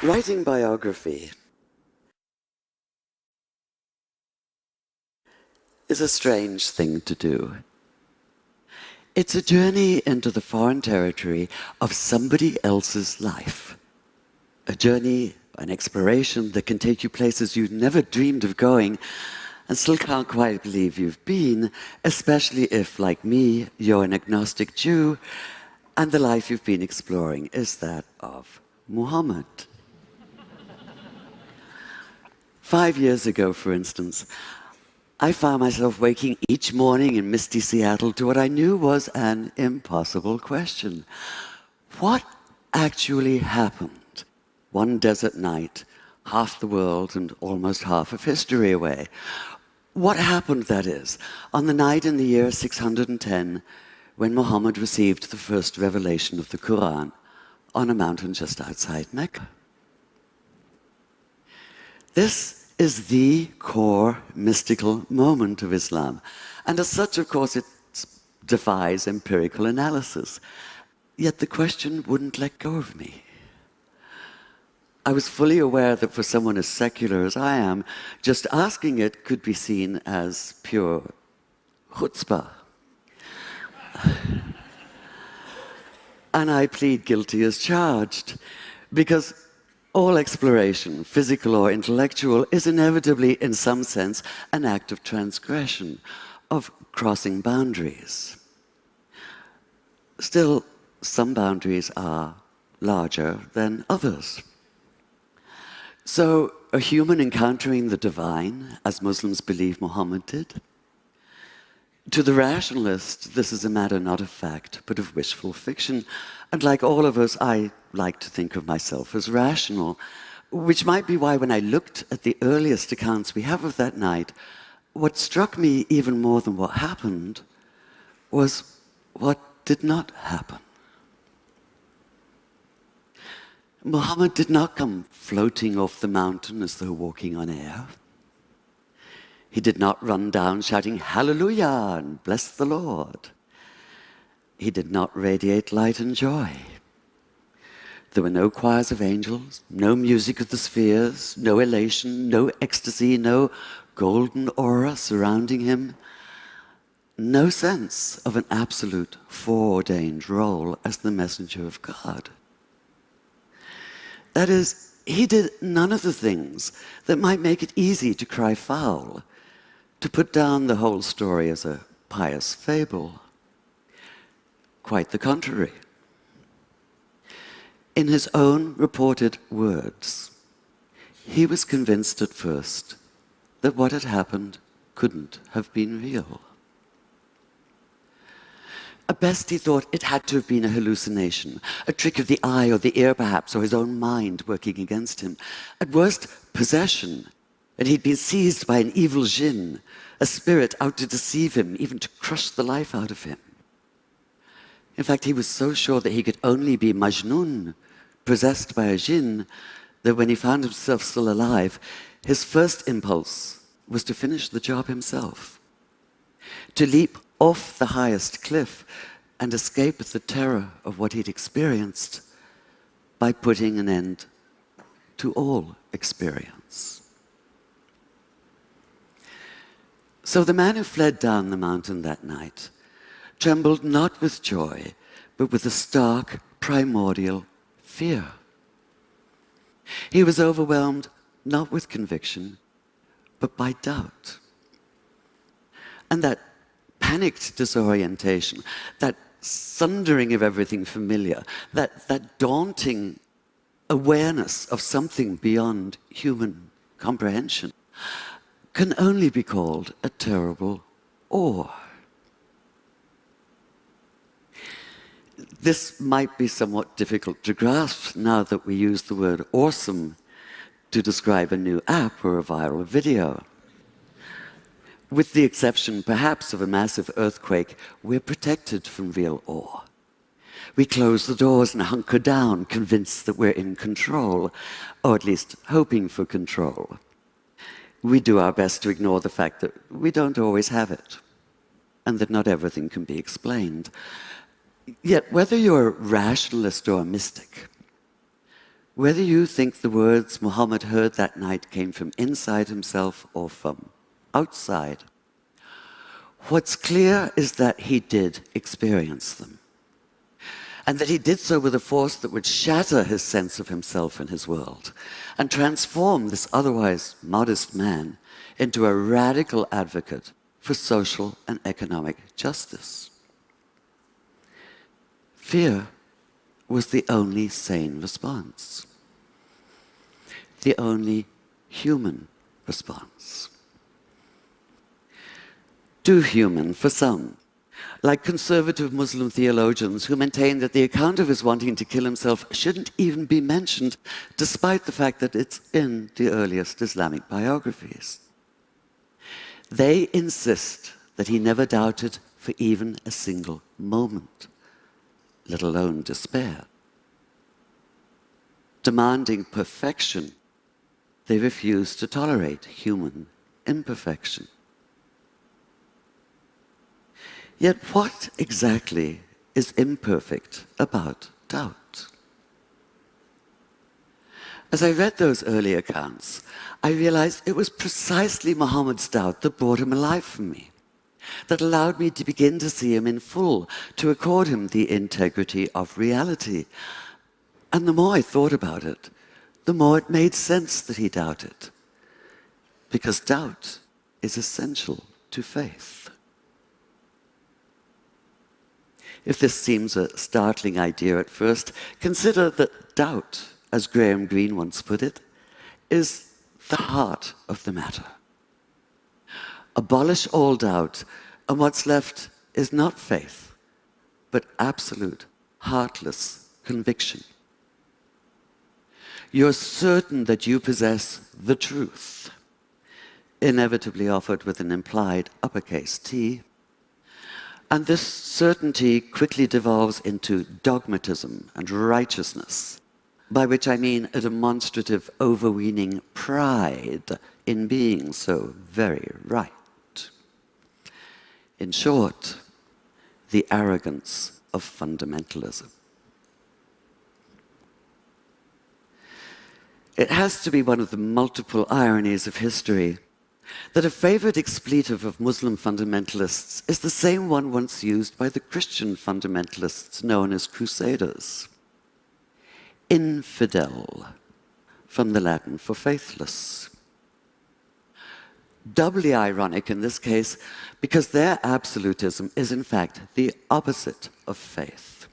Writing biography is a strange thing to do. It's a journey into the foreign territory of somebody else's life. A journey, an exploration that can take you places you'd never dreamed of going and still can't quite believe you've been, especially if, like me, you're an agnostic Jew and the life you've been exploring is that of Muhammad. 5 years ago, for instance, I found myself waking each morning in misty Seattle to what I knew was an impossible question. What actually happened one desert night, half the world and almost half of history away? What happened, that is, on the night in the year 610 when Muhammad received the first revelation of the Quran on a mountain just outside Mecca? This is the core mystical moment of Islam. And as such, of course, it defies empirical analysis. Yet the question wouldn't let go of me. I was fully aware that for someone as secular as I am, just asking it could be seen as pure chutzpah. And I plead guilty as charged, because all exploration, physical or intellectual, is inevitably, in some sense, an act of transgression, of crossing boundaries. Still, some boundaries are larger than others. So, a human encountering the divine, as Muslims believe Muhammad did? To the rationalist, this is a matter not of fact, but of wishful fiction. And like all of us, I like to think of myself as rational, which might be why when I looked at the earliest accounts we have of that night, what struck me even more than what happened was what did not happen. Muhammad did not come floating off the mountain as though walking on air. He did not run down shouting, "Hallelujah," and "Bless the Lord." He did not radiate light and joy. There were no choirs of angels, no music of the spheres, no elation, no ecstasy, no golden aura surrounding him, no sense of an absolute foreordained role as the messenger of God. That is, he did none of the things that might make it easy to cry foul, to put down the whole story as a pious fable. Quite the contrary. In his own reported words, he was convinced at first that what had happened couldn't have been real. At best, he thought it had to have been a hallucination, a trick of the eye or the ear perhaps, or his own mind working against him. At worst, possession, and he'd been seized by an evil jinn, a spirit out to deceive him, even to crush the life out of him. In fact, he was so sure that he could only be Majnun, possessed by a jinn, that when he found himself still alive, his first impulse was to finish the job himself, to leap off the highest cliff and escape the terror of what he'd experienced by putting an end to all experience. So the man who fled down the mountain that night trembled not with joy, but with a stark, primordial fear. He was overwhelmed not with conviction, but by doubt. And that panicked disorientation, that sundering of everything familiar, that daunting awareness of something beyond human comprehension, can only be called a terrible awe. This might be somewhat difficult to grasp now that we use the word awesome to describe a new app or a viral video. With the exception, perhaps, of a massive earthquake, we're protected from real awe. We close the doors and hunker down, convinced that we're in control, or at least hoping for control. We do our best to ignore the fact that we don't always have it, and that not everything can be explained. Yet, whether you're a rationalist or a mystic, Whether you think the words Muhammad heard that night came from inside himself or from outside, what's clear is that he did experience them, and that he did so with a force that would shatter his sense of himself and his world, and transform this otherwise modest man into a radical advocate for social and economic justice. Fear was the only sane response, the only human response. Too human for some, like conservative Muslim theologians who maintain that the account of his wanting to kill himself shouldn't even be mentioned, despite the fact that it's in the earliest Islamic biographies. They insist that he never doubted for even a single moment, let alone despair. Demanding perfection, they refuse to tolerate human imperfection. Yet what exactly is imperfect about doubt? As I read those early accounts, I realized it was precisely Muhammad's doubt that brought him alive for me, that allowed me to begin to see him in full, to accord him the integrity of reality. And the more I thought about it, the more it made sense that he doubted, because doubt is essential to faith. If this seems a startling idea at first, consider that doubt, as Graham Greene once put it, is the heart of the matter. Abolish all doubt, and what's left is not faith, but absolute, heartless conviction. You're certain that you possess the truth, inevitably offered with an implied uppercase T, and this certainty quickly devolves into dogmatism and righteousness, by which I mean a demonstrative overweening pride in being so very right. In short, the arrogance of fundamentalism. It has to be one of the multiple ironies of history that a favorite expletive of Muslim fundamentalists is the same one once used by the Christian fundamentalists known as crusaders. Infidel, from the Latin for faithless. Doubly ironic in this case because their absolutism is in fact the opposite of faith.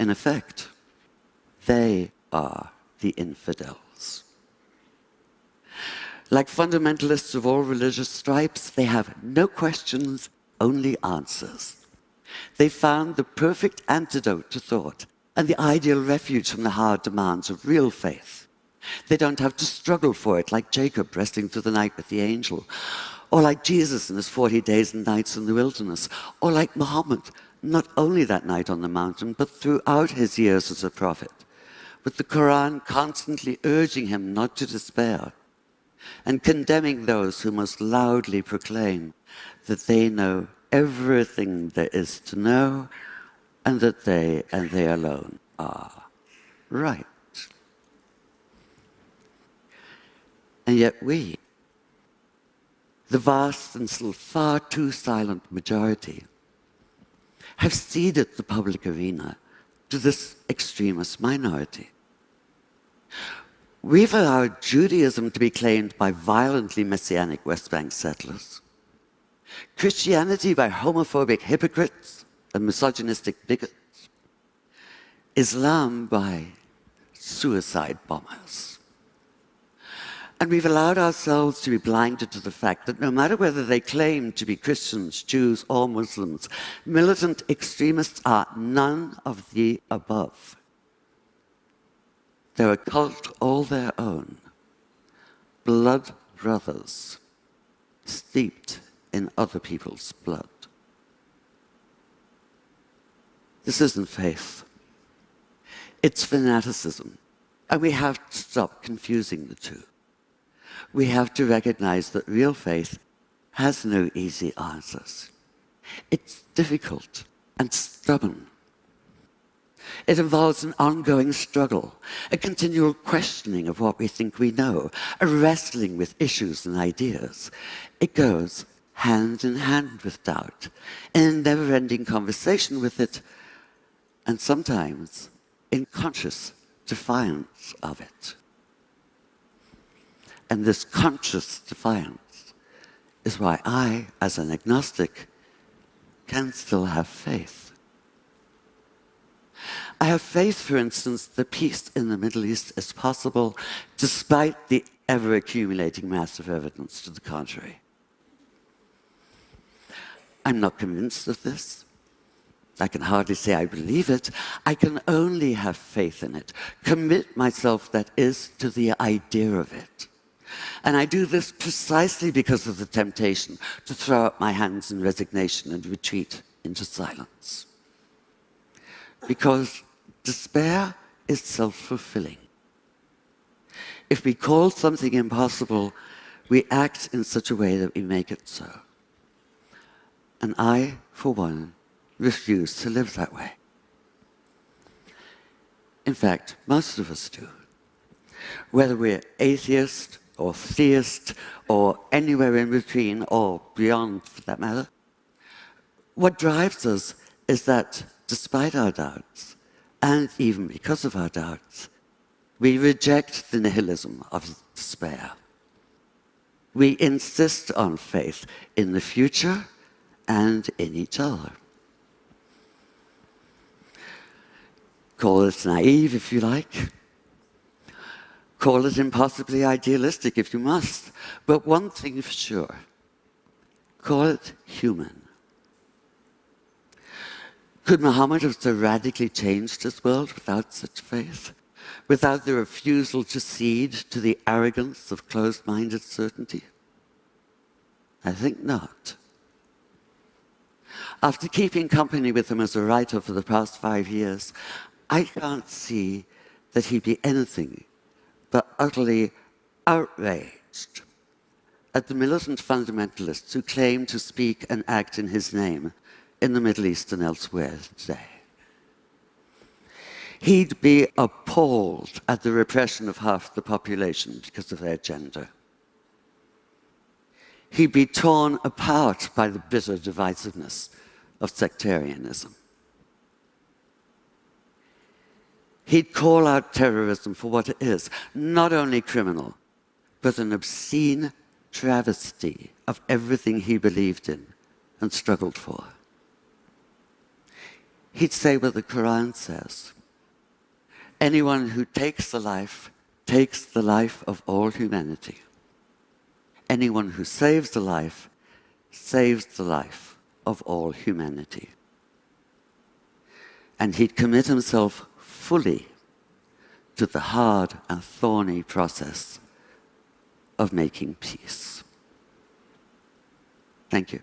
In effect, they are the infidels. Like fundamentalists of all religious stripes, they have no questions, only answers. They found the perfect antidote to thought and the ideal refuge from the hard demands of real faith. They don't have to struggle for it like Jacob wrestling through the night with the angel, or like Jesus in his 40 days and nights in the wilderness, or like Muhammad, not only that night on the mountain, but throughout his years as a prophet, with the Quran constantly urging him not to despair, and condemning those who most loudly proclaim that they know everything there is to know, and that they and they alone are right. And yet we, the vast and still far too silent majority, have ceded the public arena to this extremist minority. We've allowed Judaism to be claimed by violently messianic West Bank settlers, Christianity by homophobic hypocrites and misogynistic bigots, Islam by suicide bombers. And we've allowed ourselves to be blinded to the fact that no matter whether they claim to be Christians, Jews, or Muslims, militant extremists are none of the above. They're a cult all their own, blood brothers, steeped in other people's blood. This isn't faith. It's fanaticism, and we have to stop confusing the two. We have to recognize that real faith has no easy answers. It's difficult and stubborn. It involves an ongoing struggle, a continual questioning of what we think we know, a wrestling with issues and ideas. It goes hand in hand with doubt, in a never-ending conversation with it, and sometimes in conscious defiance of it. And this conscious defiance is why I, as an agnostic, can still have faith. I have faith, for instance, that peace in the Middle East is possible despite the ever-accumulating mass of evidence to the contrary. I'm not convinced of this. I can hardly say I believe it. I can only have faith in it, commit myself, that is, to the idea of it. And I do this precisely because of the temptation to throw up my hands in resignation and retreat into silence. Because despair is self-fulfilling. If we call something impossible, we act in such a way that we make it so. And I, for one, refuse to live that way. In fact, most of us do. Whether we're atheist or theist or anywhere in between or beyond for that matter, what drives us is that despite our doubts, and even because of our doubts, we reject the nihilism of despair. We insist on faith in the future and in each other. Call it naive if you like. Call it impossibly idealistic if you must. But one thing for sure, call it human. Could Muhammad have so radically changed his world without such faith? Without the refusal to cede to the arrogance of closed-minded certainty? I think not. After keeping company with him as a writer for the past 5 years, I can't see that he'd be anything but utterly outraged at the militant fundamentalists who claim to speak and act in his name in the Middle East and elsewhere today. He'd be appalled at the repression of half the population because of their gender. He'd be torn apart by the bitter divisiveness of sectarianism. He'd call out terrorism for what it is, not only criminal, but an obscene travesty of everything he believed in and struggled for. He'd say what the Quran says: anyone who takes the life of all humanity. Anyone who saves the life saves the life of all humanity. And he'd commit himself fully to the hard and thorny process of making peace. Thank you.